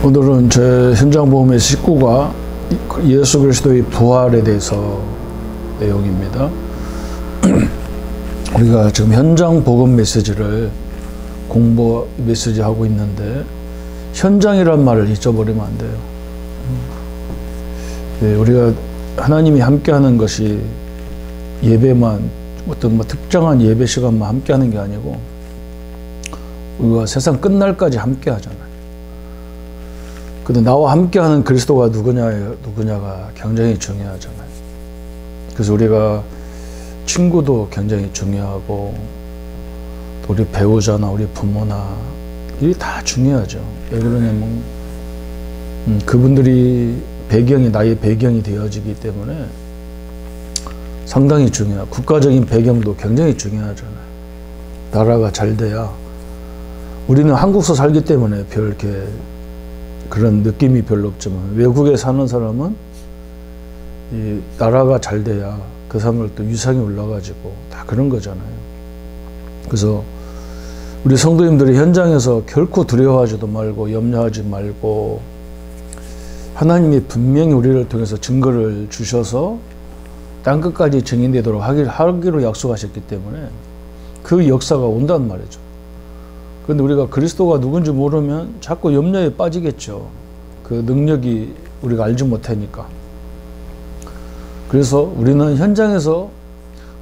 오늘은 제 현장복음의 식구가 예수 그리스도의 부활에 대해서 내용입니다. 우리가 지금 현장 복음 메시지를 공부 메시지 하고 있는데 현장이란 말을 잊어버리면 안 돼요. 우리가 하나님이 함께하는 것이 예배만 어떤 특정한 예배 시간만 함께하는 게 아니고 우리가 세상 끝날까지 함께하잖아요. 근데 나와 함께하는 그리스도가 누구냐가 굉장히 중요하잖아요. 그래서 우리가 친구도 굉장히 중요하고 또 우리 배우자나 우리 부모나 이게 다 중요하죠. 왜 그러냐면 그분들이 나의 배경이 되어지기 때문에 상당히 중요해요. 국가적인 배경도 굉장히 중요하잖아요. 나라가 잘 돼야 우리는 한국서 살기 때문에 별 이렇게 그런 느낌이 별로 없지만 외국에 사는 사람은 이 나라가 잘 돼야 그 사람들 또 위상이 올라가지고 다 그런 거잖아요. 그래서 우리 성도님들이 현장에서 결코 두려워하지도 말고 염려하지 말고 하나님이 분명히 우리를 통해서 증거를 주셔서 땅끝까지 증인되도록 하기로 약속하셨기 때문에 그 역사가 온단 말이죠. 그런데 우리가 그리스도가 누군지 모르면 자꾸 염려에 빠지겠죠. 그 능력이 우리가 알지 못하니까. 그래서 우리는 현장에서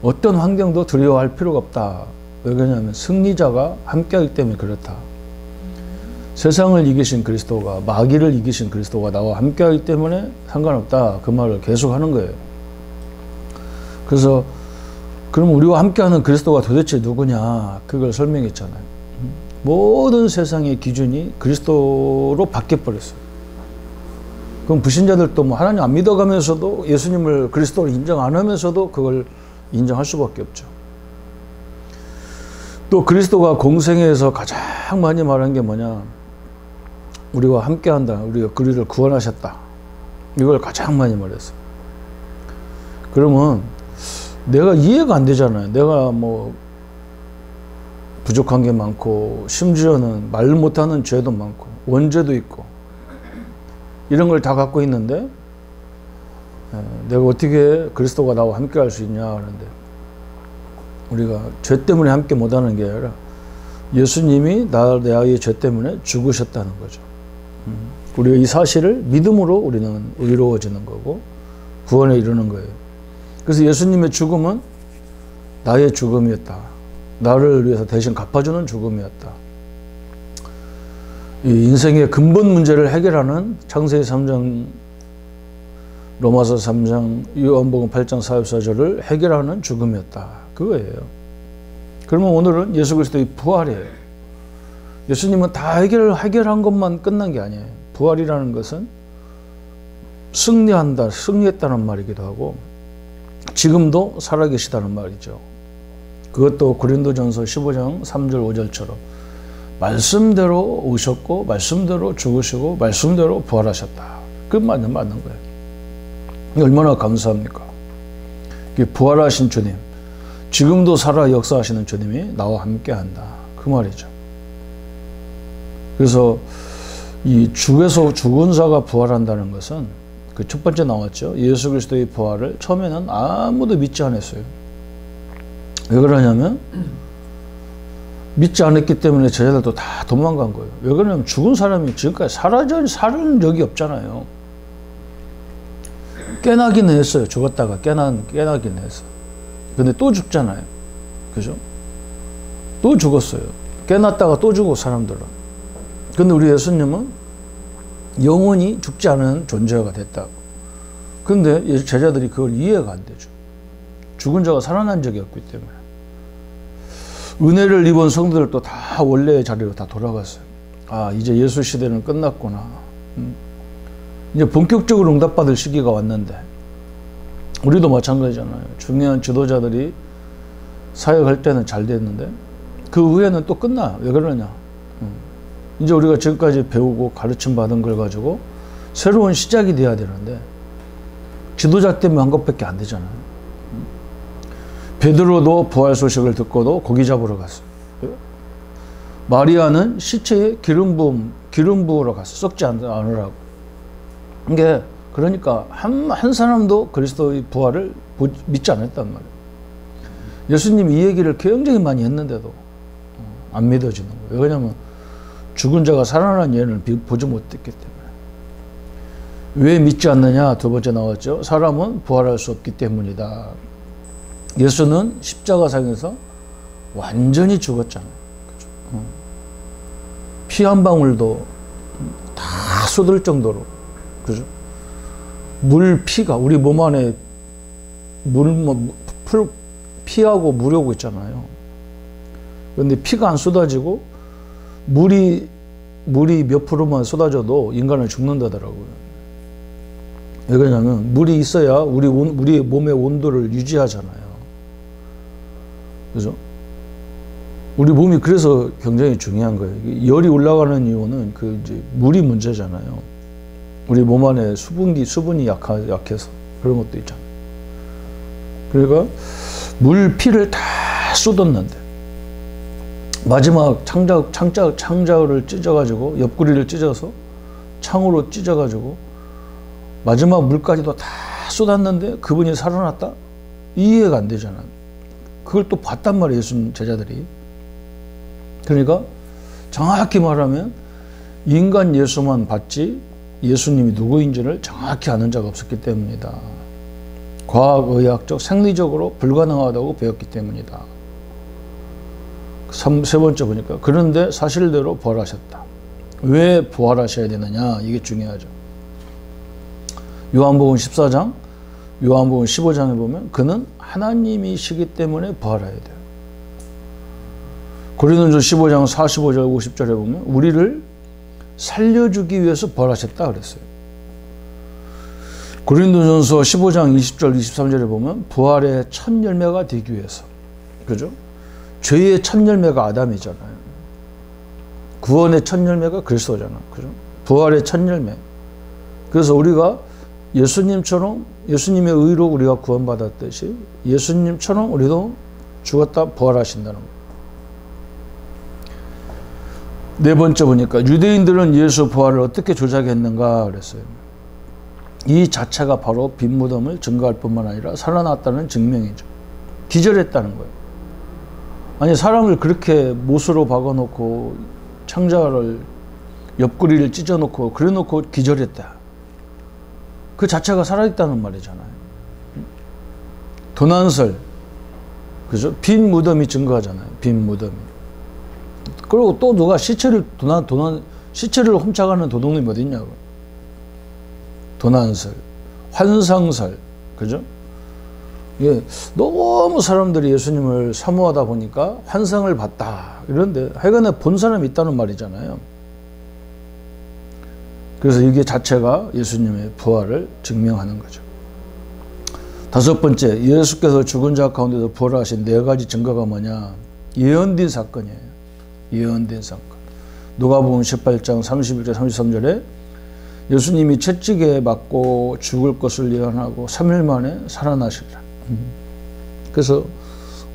어떤 환경도 두려워할 필요가 없다. 왜 그러냐면 승리자가 함께하기 때문에 그렇다. 세상을 이기신 그리스도가, 마귀를 이기신 그리스도가 나와 함께하기 때문에 상관없다. 그 말을 계속 하는 거예요. 그래서 그럼 우리와 함께하는 그리스도가 도대체 누구냐? 그걸 설명했잖아요. 모든 세상의 기준이 그리스도로 바뀌어버렸어요. 그럼 불신자들도 하나님 안 믿어가면서도 예수님을 그리스도로 인정 안 하면서도 그걸 인정할 수밖에 없죠. 또 그리스도가 공생애에서 가장 많이 말한 게 뭐냐? 우리와 함께한다. 우리가 그리를 구원하셨다. 이걸 가장 많이 말했어요. 그러면 내가 이해가 안 되잖아요. 내가 부족한 게 많고 심지어는 말 못하는 죄도 많고 원죄도 있고 이런 걸 다 갖고 있는데 내가 어떻게 그리스도가 나와 함께 할 수 있냐 하는데 우리가 죄 때문에 함께 못하는 게 아니라 예수님이 나의 죄 때문에 죽으셨다는 거죠. 우리가 이 사실을 믿음으로 우리는 의로워지는 거고 구원에 이르는 거예요. 그래서 예수님의 죽음은 나의 죽음이었다. 나를 위해서 대신 갚아주는 죽음이었다. 이 인생의 근본 문제를 해결하는 창세기 3장, 로마서 3장, 요한복음 8장 44절을 해결하는 죽음이었다. 그거예요. 그러면 오늘은 예수 그리스도의 부활이에요. 예수님은 다 해결한 것만 끝난 게 아니에요. 부활이라는 것은 승리했다는 말이기도 하고 지금도 살아계시다는 말이죠. 그것도 고린도전서 15장 3절 5절처럼 말씀대로 오셨고 말씀대로 죽으시고 말씀대로 부활하셨다. 그 맞는 거예요. 얼마나 감사합니까? 부활하신 주님, 지금도 살아 역사하시는 주님이 나와 함께한다. 그 말이죠. 그래서 이 죽에서 죽은 자가 부활한다는 것은 그 첫 번째 나왔죠. 예수 그리스도의 부활을 처음에는 아무도 믿지 않았어요. 왜 그러냐면 믿지 않았기 때문에 제자들도 다 도망간 거예요. 왜 그러냐면 죽은 사람이 지금까지 살은 적이 없잖아요. 깨나기는 했어요. 죽었다가 깨나기는 했어요. 근데 또 죽잖아요. 그죠? 또 죽었어요. 깨났다가 또 죽고 사람들은. 근데 우리 예수님은 영원히 죽지 않은 존재가 됐다고. 근데 제자들이 그걸 이해가 안 되죠. 죽은 자가 살아난 적이 없기 때문에. 은혜를 입은 성도들도 다 원래의 자리로 다 돌아갔어요. 아, 이제 예수 시대는 끝났구나. 이제 본격적으로 응답받을 시기가 왔는데 우리도 마찬가지잖아요. 중요한 지도자들이 사역할 때는 잘 됐는데 그 후에는 또 끝나. 왜 그러냐? 이제 우리가 지금까지 배우고 가르침 받은 걸 가지고 새로운 시작이 돼야 되는데 지도자 때문에 한 것밖에 안 되잖아요. 베드로도 부활 소식을 듣고도 고기 잡으러 갔어요. 마리아는 시체에 기름 부음 기름 부으러 갔어. 썩지 않으라고. 이게 그러니까 한 사람도 그리스도의 부활을 믿지 않았단 말이에요. 예수님이 이 얘기를 굉장히 많이 했는데도 안 믿어지는 거예요. 왜냐하면 죽은 자가 살아난 예를 보지 못했기 때문에. 왜 믿지 않느냐? 두 번째 나왔죠. 사람은 부활할 수 없기 때문이다. 예수는 십자가상에서 완전히 죽었잖아요. 그죠? 피 한 방울도 다 쏟을 정도로, 그죠? 피가 우리 몸 안에 피하고 물하고 있잖아요. 그런데 피가 안 쏟아지고 물이 몇 프로만 쏟아져도 인간은 죽는다더라고요. 왜 그러냐면 물이 있어야 우리의 몸의 온도를 유지하잖아요. 그죠? 우리 몸이 그래서 굉장히 중요한 거예요. 열이 올라가는 이유는 이제 물이 문제잖아요. 우리 몸 안에 수분이 약해서 그런 것도 있잖아요. 그러니까 피를 다 쏟았는데 마지막 창자를 찢어가지고 옆구리를 찢어서 창으로 찢어가지고 마지막 물까지도 다 쏟았는데 그분이 살아났다? 이해가 안 되잖아요. 그걸 또 봤단 말이에요, 예수님 제자들이. 그러니까 정확히 말하면 인간 예수만 봤지 예수님이 누구인지를 정확히 아는 자가 없었기 때문이다. 과학의학적, 생리적으로 불가능하다고 배웠기 때문이다. 세 번째 보니까 그런데 사실대로 부활하셨다. 왜 부활하셔야 되느냐? 이게 중요하죠. 요한복음 14장, 요한복음 15장에 보면 그는 하나님이시기 때문에 부활해야 돼요. 고린도전서 15장 45절 50절에 보면 우리를 살려주기 위해서 부활하셨다 그랬어요. 고린도전서 15장 20절 23절에 보면 부활의 첫 열매가 되기 위해서, 그죠? 죄의 첫 열매가 아담이잖아요. 구원의 첫 열매가 그리스도잖아, 그죠? 부활의 첫 열매. 그래서 우리가 예수님처럼 예수님의 의로 우리가 구원받았듯이 예수님처럼 우리도 죽었다 부활하신다는 거예요. 네 번째 보니까 유대인들은 예수 부활을 어떻게 조작했는가 그랬어요. 이 자체가 바로 빈 무덤을 증거할 뿐만 아니라 살아났다는 증명이죠. 기절했다는 거예요. 아니 사람을 그렇게 못으로 박아놓고 창자를 옆구리를 찢어놓고 그래놓고 기절했다. 그 자체가 살아있다는 말이잖아요. 도난설, 그죠? 빈 무덤이 증거하잖아요. 빈 무덤이. 그리고 또 누가 시체를 훔쳐가는 도둑놈이 어디 있냐고. 도난설, 환상설, 그죠? 예, 너무 사람들이 예수님을 사모하다 보니까 환상을 봤다. 이런데 하여간에 본 사람이 있다는 말이잖아요. 그래서 이게 자체가 예수님의 부활을 증명하는 거죠. 다섯 번째, 예수께서 죽은 자 가운데서 부활하신 네 가지 증거가 뭐냐? 예언된 사건이에요. 예언된 사건. 누가복음 18장 31절 33절에 예수님이 채찍에 맞고 죽을 것을 예언하고 3일 만에 살아나시리라. 그래서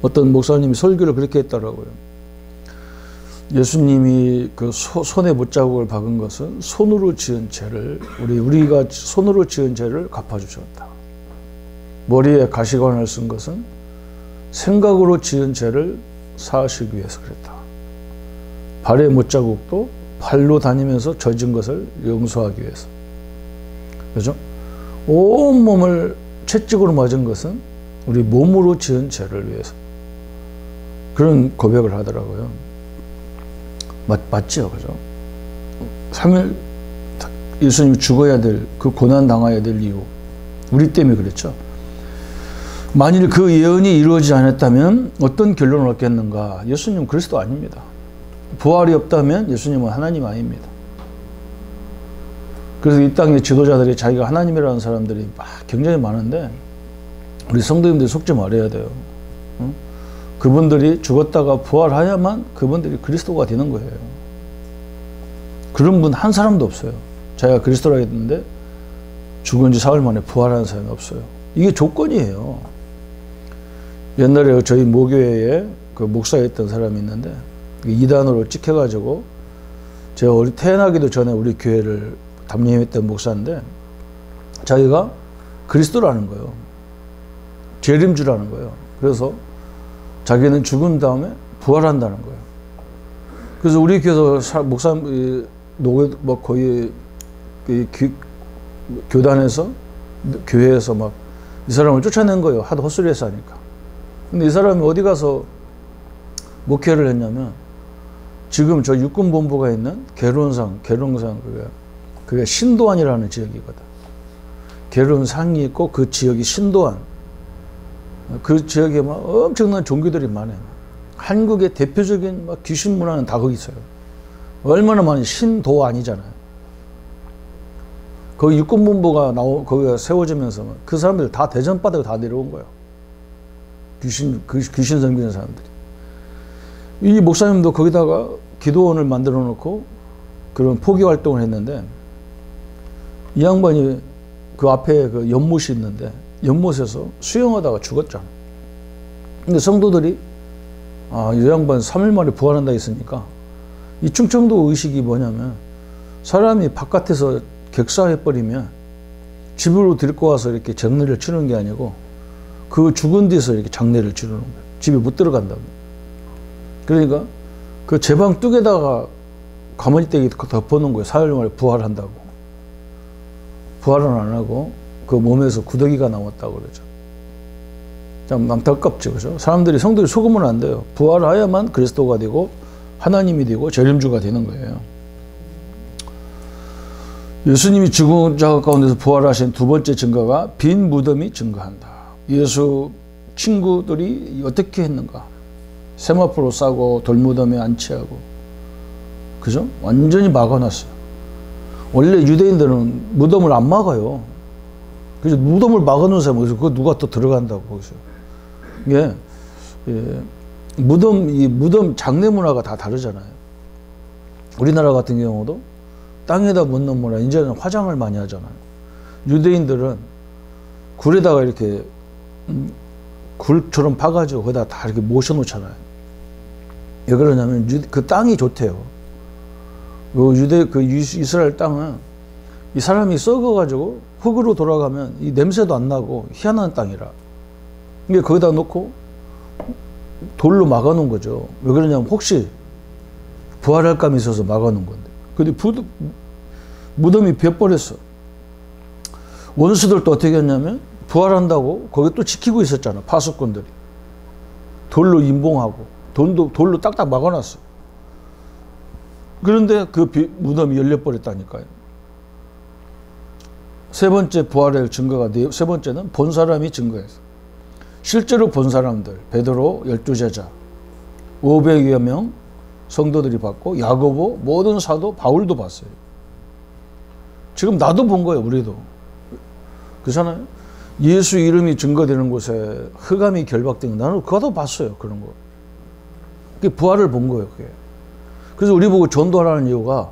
어떤 목사님이 설교를 그렇게 했더라고요. 예수님이 그 손에 못자국을 박은 것은 손으로 지은 죄를 우리가 손으로 지은 죄를 갚아주셨다. 머리에 가시관을 쓴 것은 생각으로 지은 죄를 사하시기 위해서 그랬다. 발의 못자국도 발로 다니면서 젖은 것을 용서하기 위해서. 그죠? 온 몸을 채찍으로 맞은 것은 우리 몸으로 지은 죄를 위해서. 그런 고백을 하더라고요. 맞죠? 그죠? 3일 예수님이 죽어야 될, 그 고난 당해야 될 이유. 우리 때문에 그랬죠. 만일 그 예언이 이루어지지 않았다면 어떤 결론을 얻겠는가? 예수님 그리스도 아닙니다. 부활이 없다면 예수님은 하나님 아닙니다. 그래서 이 땅의 지도자들이 자기가 하나님이라는 사람들이 굉장히 많은데 우리 성도님들이 속지 말아야 돼요. 그분들이 죽었다가 부활해야만 그분들이 그리스도가 되는 거예요. 그런 분 한 사람도 없어요. 자기가 그리스도라 했는데 죽은 지 사흘 만에 부활하는 사람이 없어요. 이게 조건이에요. 옛날에 저희 모교회에 그 목사였던 사람이 있는데 이단으로 찍혀가지고 제가 태어나기도 전에 우리 교회를 담임했던 목사인데 자기가 그리스도라는 거예요. 재림주라는 거예요. 그래서 자기는 죽은 다음에 부활한다는 거예요. 그래서 우리 교회에서 목사 뭐 거의 교단에서 교회에서 막 이 사람을 쫓아낸 거예요. 하도 헛소리해서 하니까. 근데 이 사람이 어디 가서 목회를 했냐면 지금 저 육군본부가 있는 계룡산 그게 신도안이라는 지역이거든. 계룡산이 있고 그 지역이 신도안. 그 지역에 막 엄청난 종교들이 많아요. 한국의 대표적인 막 귀신 문화는 다 거기 있어요. 얼마나 많이 신도안이잖아요. 거기 육군본부가 거기가 세워지면서 그 사람들 다 대전 바다에 다 내려온 거예요. 귀신 섬기는 사람들이. 이 목사님도 거기다가 기도원을 만들어 놓고 그런 포기 활동을 했는데 이 양반이 그 앞에 그 연못이 있는데 연못에서 수영하다가 죽었잖아. 근데 성도들이 이 양반 3일 만에 부활한다 했으니까 이 충청도 의식이 뭐냐면 사람이 바깥에서 객사해버리면 집으로 데리고 와서 이렇게 장례를 치르는 게 아니고 그 죽은 데서 이렇게 장례를 치르는 거예요. 집에 못 들어간다고. 그러니까 그 제방 뚝에다가 가마니떼기 덮어놓은 거예요. 4일 만에 부활한다고. 부활은 안 하고 그 몸에서 구더기가 나왔다고 그러죠. 참 안타깝죠. 그죠? 성도들이 속으면 안 돼요. 부활하야만 그리스도가 되고 하나님이 되고 재림주가 되는 거예요. 예수님이 죽은 자 가운데서 부활하신 두 번째 증거가 빈 무덤이 증거한다. 예수 친구들이 어떻게 했는가? 세마포로 싸고 돌무덤에 안치하고, 그죠? 완전히 막아놨어요. 원래 유대인들은 무덤을 안 막아요. 그래서 무덤을 막아놓은 사람은 그거 누가 또 들어간다고 거기서. 이게 무덤 장례 문화가 다 다르잖아요. 우리나라 같은 경우도 땅에다 묻는 문화, 이제는 화장을 많이 하잖아요. 유대인들은 굴에다가 이렇게 굴처럼 파가지고 거기다 다 이렇게 모셔놓잖아요. 왜 그러냐면 그 땅이 좋대요. 그 이스라엘 땅은 이 사람이 썩어가지고 흙으로 돌아가면 이 냄새도 안 나고 희한한 땅이라. 이게 거기다 놓고 돌로 막아놓은 거죠. 왜 그러냐면 혹시 부활할 감이 있어서 막아놓은 건데. 근데 무덤이 비어버렸어. 원수들도 어떻게 했냐면 부활한다고 거기 또 지키고 있었잖아. 파수꾼들이. 돌로 임봉하고 돌로 딱딱 막아놨어. 그런데 그 무덤이 열려버렸다니까요. 세 번째 부활의 증거가 세 번째는 본 사람이 증거했어. 실제로 본 사람들, 베드로 12제자 500여 명 성도들이 봤고 야고보 모든 사도 바울도 봤어요. 지금 나도 본 거예요. 우리도. 그렇잖아요. 예수 이름이 증거되는 곳에 흑암이 결박된 거 나는 그거도 봤어요. 그런 거. 그게 부활을 본 거예요. 그게. 그래서 우리 보고 전도하라는 이유가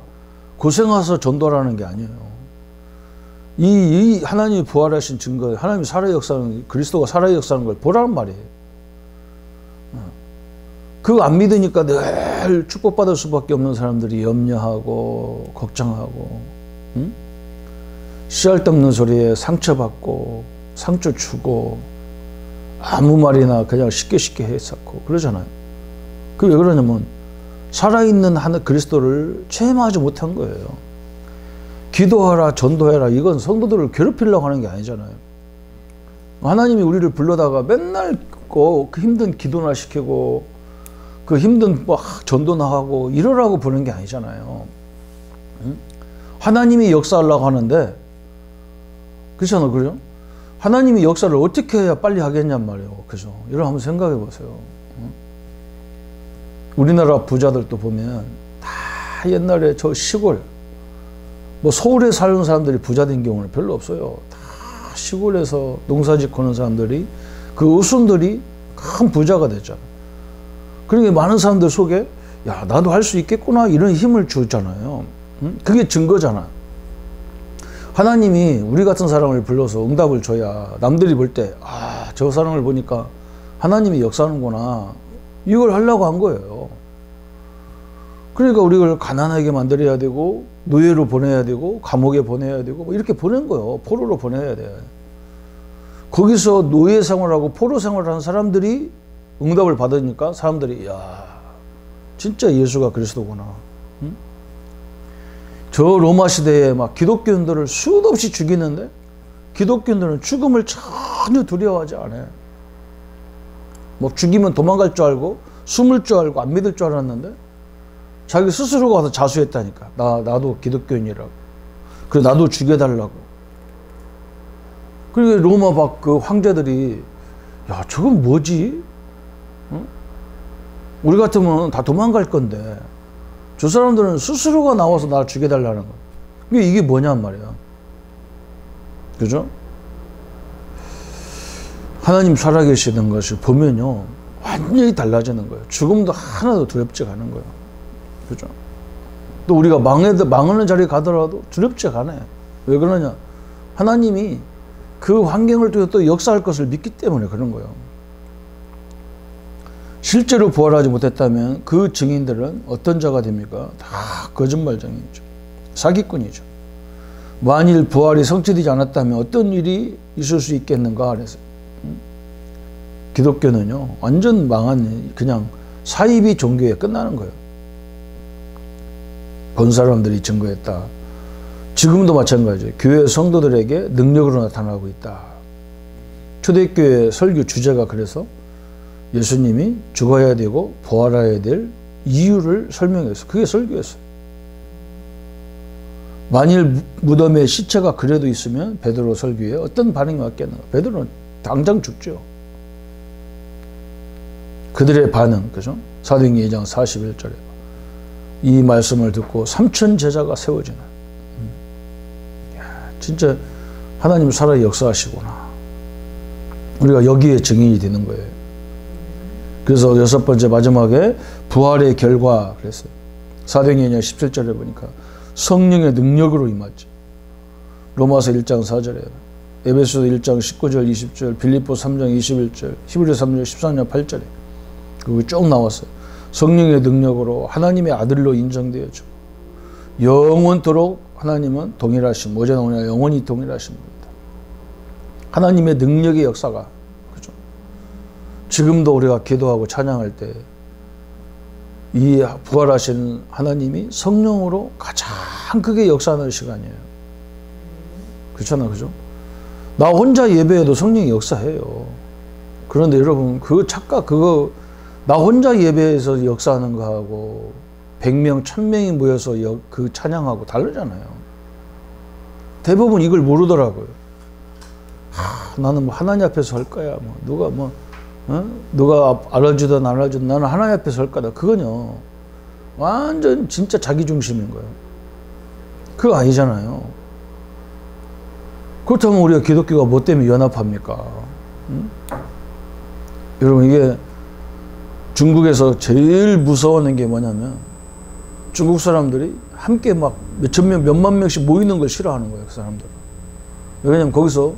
고생해서 전도하라는 게 아니에요. 이 하나님이 부활하신 증거, 하나님이 살아 역사하는, 그리스도가 살아 역사하는 걸 보라는 말이에요. 그거 안 믿으니까 늘 축복받을 수밖에 없는 사람들이 염려하고 걱정하고, 응? 씨알 덮는 소리에 상처받고 상처 주고 아무 말이나 그냥 쉽게 했었고 그러잖아요. 그게 왜 그러냐면 살아있는 그리스도를 체험하지 못한 거예요. 기도하라 전도해라 이건 성도들을 괴롭히려고 하는 게 아니잖아요. 하나님이 우리를 불러다가 맨날 그 힘든 기도나 시키고 그 힘든 전도나 하고 이러라고 부르는 게 아니잖아요. 응? 하나님이 역사하려고 하는데 그렇잖아요. 그죠? 하나님이 역사를 어떻게 해야 빨리 하겠냔 말이에요. 그죠? 이런 한번 생각해 보세요. 응? 우리나라 부자들도 보면 다 옛날에 저 시골 뭐 서울에 사는 사람들이 부자 된 경우는 별로 없어요. 다 시골에서 농사 짓고는 사람들이 그 어순들이 큰 부자가 됐잖아. 그러니까 많은 사람들 속에 야 나도 할 수 있겠구나 이런 힘을 주잖아요. 응? 그게 증거잖아. 하나님이 우리 같은 사람을 불러서 응답을 줘야 남들이 볼 때 아, 저 사람을 보니까 하나님이 역사하는구나 이걸 하려고 한 거예요. 그러니까 우리를 가난하게 만들어야 되고 노예로 보내야 되고 감옥에 보내야 되고 뭐 이렇게 보낸 거예요. 포로로 보내야 돼. 거기서 노예 생활하고 포로 생활하는 사람들이 응답을 받으니까 사람들이 야 진짜 예수가 그리스도구나. 응? 저 로마 시대에 막 기독교인들을 수도 없이 죽이는데 기독교인들은 죽음을 전혀 두려워하지 않아요. 뭐 죽이면 도망갈 줄 알고 숨을 줄 알고 안 믿을 줄 알았는데 자기 스스로가 와서 자수했다니까. 나도 기독교인이라고. 그래 나도 죽여달라고. 그리고 로마 박 그 황제들이 야 저건 뭐지? 응? 우리 같으면 다 도망갈 건데 저 사람들은 스스로가 나와서 나 죽여달라는 거야. 이게 뭐냔 말이야. 그죠? 하나님 살아계시는 것을 보면요 완전히 달라지는 거예요. 죽음도 하나도 두렵지가 않은 거예요. 그죠? 또 우리가 망하는 자리에 가더라도 두렵지가 않아요. 왜 그러냐? 하나님이 그 환경을 통해 또 역사할 것을 믿기 때문에 그런 거예요. 실제로 부활하지 못했다면 그 증인들은 어떤 자가 됩니까? 다 거짓말쟁이죠. 사기꾼이죠. 만일 부활이 성취되지 않았다면 어떤 일이 있을 수 있겠는가? 그래서 기독교는요 완전 망한 그냥 사이비 종교에 끝나는 거예요. 본 사람들이 증거했다. 지금도 마찬가지예요. 교회 성도들에게 능력으로 나타나고 있다. 초대교회 설교 주제가 그래서 예수님이 죽어야 되고 부활해야 될 이유를 설명했어요. 그게 설교였어요. 만일 무덤에 시체가 그래도 있으면 베드로 설교에 어떤 반응이 왔겠는가? 베드로는 당장 죽죠. 그들의 반응, 그죠? 사도행전 2장 41절에 이 말씀을 듣고 3천 제자가 세워지는. 진짜 하나님 살아 역사하시구나. 우리가 여기에 증인이 되는 거예요. 그래서 여섯 번째 마지막에 부활의 결과 그랬어요. 사도행전 17절에 보니까 성령의 능력으로 임하지. 로마서 1장 4절에 에베소서 1장 19절 20절 빌립보 3장 21절 히브리서 3장 14절 8절에 그거 쭉 나왔어요. 성령의 능력으로 하나님의 아들로 인정되어지고 영원토록 하나님은 동일하신 어제 나오냐 영원히 동일하신 분이다. 하나님의 능력의 역사가 그죠? 지금도 우리가 기도하고 찬양할 때 이 부활하신 하나님이 성령으로 가장 크게 역사하는 시간이에요. 그렇잖아, 그죠? 나 혼자 예배해도 성령이 역사해요. 그런데 여러분 그 착각 그거 나 혼자 예배에서 역사하는 거하고 100명, 1000명이 모여서 그 찬양하고 다르잖아요. 대부분 이걸 모르더라고요. 나는 뭐 하나님 앞에서 할 거야. 누가 알아주든 안 알아주든 나는 하나님 앞에서 할 거다. 그건요. 완전 진짜 자기 중심인 거예요. 그거 아니잖아요. 그렇다면 우리가 기독교가 뭐 때문에 연합합니까? 응? 여러분 이게 중국에서 제일 무서워하는 게 뭐냐면 중국 사람들이 함께 막 몇천 명, 몇만 명씩 모이는 걸 싫어하는 거예요. 그 사람들은. 왜냐면 거기서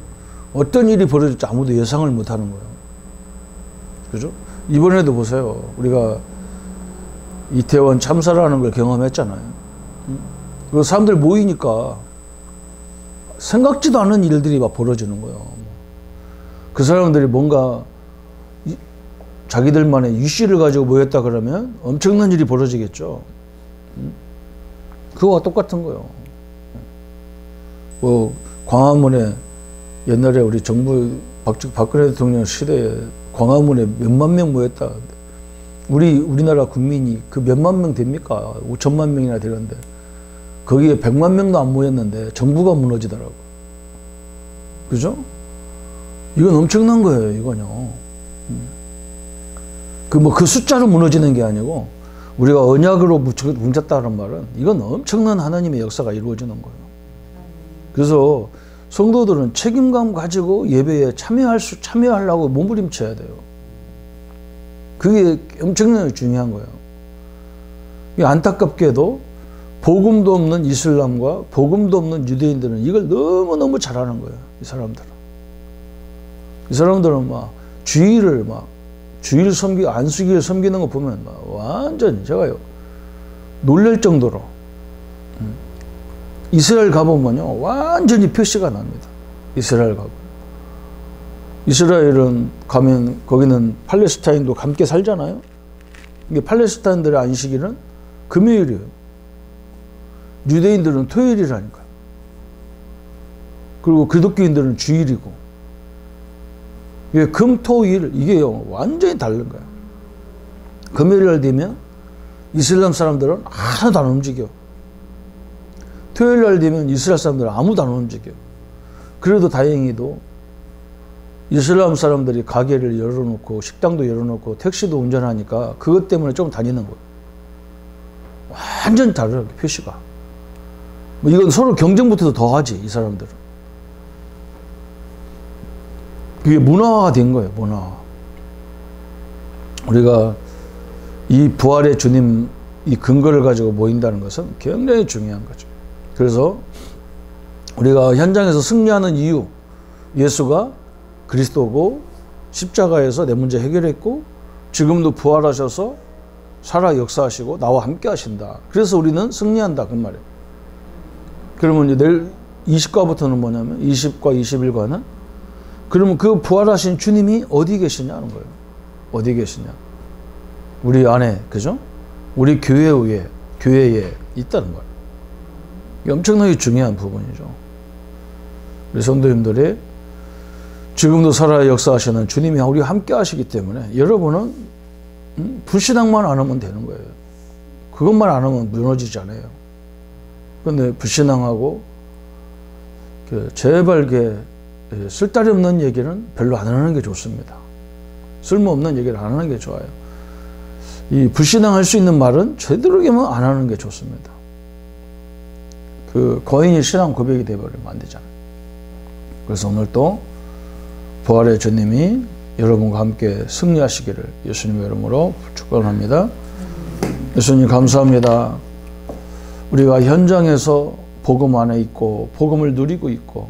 어떤 일이 벌어질지 아무도 예상을 못 하는 거예요. 그죠? 이번에도 보세요. 우리가 이태원 참사라는 걸 경험했잖아요. 그 사람들 모이니까 생각지도 않은 일들이 막 벌어지는 거예요. 그 사람들이 뭔가 자기들만의 유씨를 가지고 모였다 그러면 엄청난 일이 벌어지겠죠. 그거와 똑같은 거예요. 뭐 광화문에 옛날에 우리 정부 박근혜 대통령 시대에 광화문에 몇만 명 모였다. 우리나라 국민이 그 몇만 명 됩니까? 5천만 명이나 되는데 거기에 100만 명도 안 모였는데 정부가 무너지더라고. 그죠? 이건 엄청난 거예요. 이건요. 그 숫자로 무너지는 게 아니고 우리가 언약으로 뭉쳤다는 말은 이건 엄청난 하나님의 역사가 이루어지는 거예요. 그래서 성도들은 책임감 가지고 예배에 참여하려고 몸부림쳐야 돼요. 그게 엄청나게 중요한 거예요. 안타깝게도 복음도 없는 이슬람과 복음도 없는 유대인들은 이걸 너무너무 잘하는 거예요. 이 사람들은 막 주일 섬기고 안수기를 섬기는 거 보면 막 완전 제가요 놀랄 정도로 이스라엘 가보면요 완전히 표시가 납니다. 이스라엘 가보면. 이스라엘은 가면 거기는 팔레스타인도 함께 살잖아요. 이게 팔레스타인들의 안식일은 금요일이에요. 유대인들은 토요일이라니까요. 그리고 기독교인들은 주일이고. 이게 금, 토, 일 이게 완전히 다른 거예요. 금요일 되면 이슬람 사람들은 하나도 안 움직여. 토요일 날 되면 이스라엘 사람들은 아무도 안 움직여. 그래도 다행히도 이슬람 사람들이 가게를 열어놓고 식당도 열어놓고 택시도 운전하니까 그것 때문에 좀 다니는 거예요. 완전 다르게 표시가. 뭐 이건 서로 경쟁부터도 더하지 이 사람들은. 그게 문화화가 된 거예요. 문화화. 우리가 이 부활의 주님 이 근거를 가지고 모인다는 것은 굉장히 중요한 거죠. 그래서 우리가 현장에서 승리하는 이유, 예수가 그리스도고 십자가에서 내 문제 해결했고 지금도 부활하셔서 살아 역사하시고 나와 함께 하신다. 그래서 우리는 승리한다 그 말이에요. 그러면 이제 내일 20과부터는 뭐냐면 20과 21과는 그러면 그 부활하신 주님이 어디 계시냐는 거예요. 어디 계시냐. 우리 안에, 그죠? 우리 교회에 있다는 거예요. 이게 엄청나게 중요한 부분이죠. 우리 성도님들이 지금도 살아 역사하시는 주님이 우리와 함께 하시기 때문에 여러분은 불신앙만 안 하면 되는 거예요. 그것만 안 하면 무너지지 않아요. 그런데 불신앙하고 제발 쓸데리 없는 얘기는 별로 안 하는 게 좋습니다. 쓸모없는 얘기를 안 하는 게 좋아요. 이 불신앙할 수 있는 말은 되도록이면 안 하는 게 좋습니다. 그 거인이 신앙 고백이 되어버리면 안 되잖아요. 그래서 오늘 또 부활의 주님이 여러분과 함께 승리하시기를 예수님의 이름으로 축원합니다. 예수님 감사합니다. 우리가 현장에서 복음 안에 있고 복음을 누리고 있고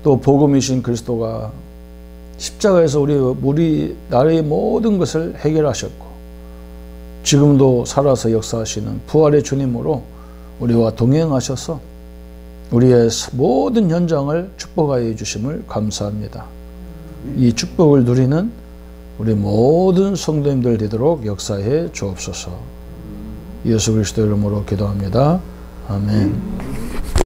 또 복음이신 그리스도가 십자가에서 우리 나라의 모든 것을 해결하셨고 지금도 살아서 역사하시는 부활의 주님으로 우리와 동행하셔서 우리의 모든 현장을 축복하여 주심을 감사합니다. 이 축복을 누리는 우리 모든 성도님들 되도록 역사해 주옵소서. 예수 그리스도 이름으로 기도합니다. 아멘.